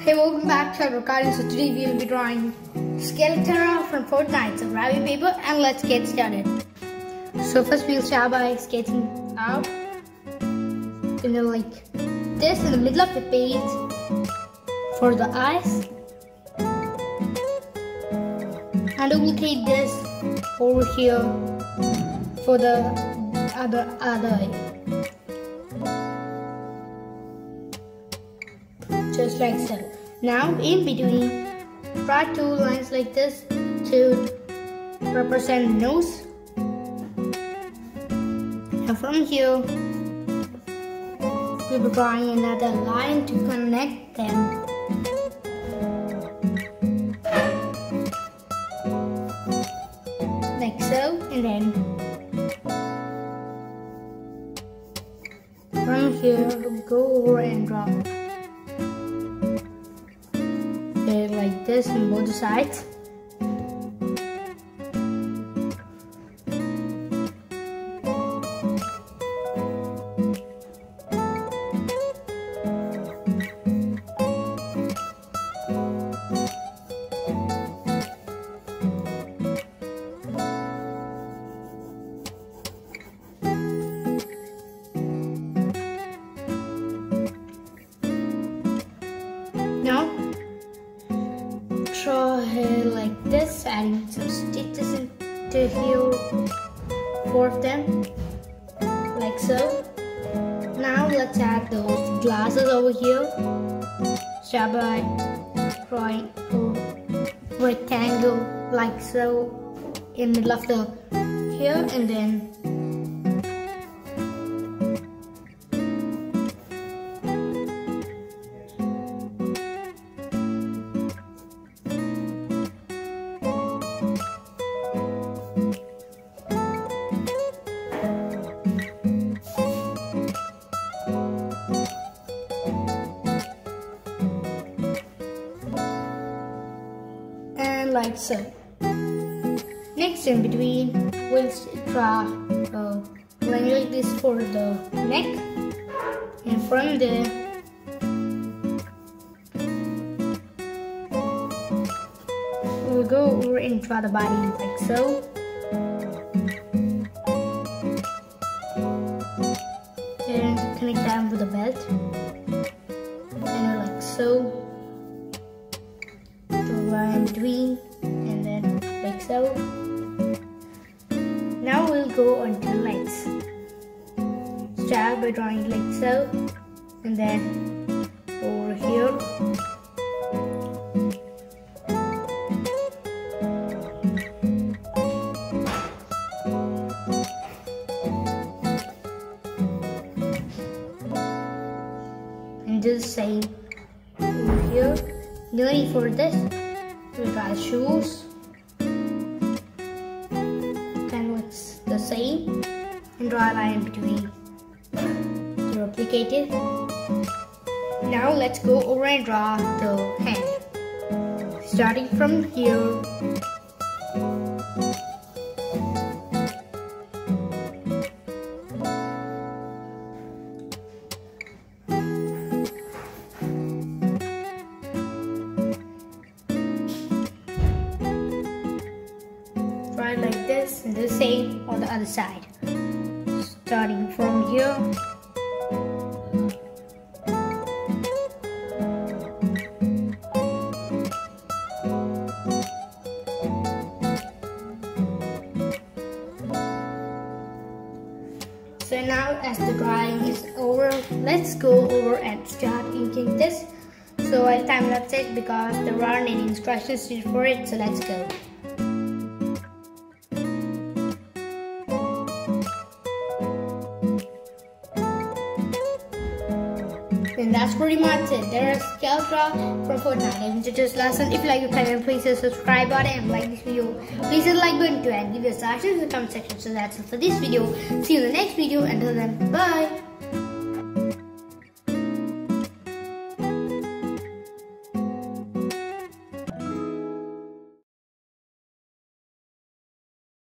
Hey, welcome back to our recording. So today we will be drawing skeletara from Fortnite. So grab your paper and let's get started. So first we'll start by sketching out like this in the middle of the page for the eyes, and duplicate this over here for the other eye. Just like so. Now in between, draw two lines like this to represent the nose. And from here, we'll be drawing another line to connect them. Like so, and then from here, we'll go over and draw like this on both sides. Now draw hair like this, adding some stitches into here, four of them, like so. Now let's add those glasses over here. Start by drawing a rectangle like so in the middle of the here, and then like so. Next, in between, we'll draw a line like this for the neck, and from there we'll go over and draw the body like so. And connect that with the belt, and like so. In between, and then like so. Now we'll go on to legs. Start by drawing like so, and then over here. And do the same over here. No need for this. We'll draw shoes, kind of looks the same, and draw a line in between to replicate it. Now let's go over and draw the hand, starting from here. Like this, and the same on the other side, starting from here. So now as the drawing is over, let's go over and start inking this. So I'll time lapse it because there aren't any instructions for it, so let's go. And that's pretty much it. There's skeletara from Fortnite. And just lesson. If you like the content, please hit the subscribe button and like this video. Please hit the like button too, and give your suggestions in the comment section. So that's it for this video. See you in the next video. Until then, bye.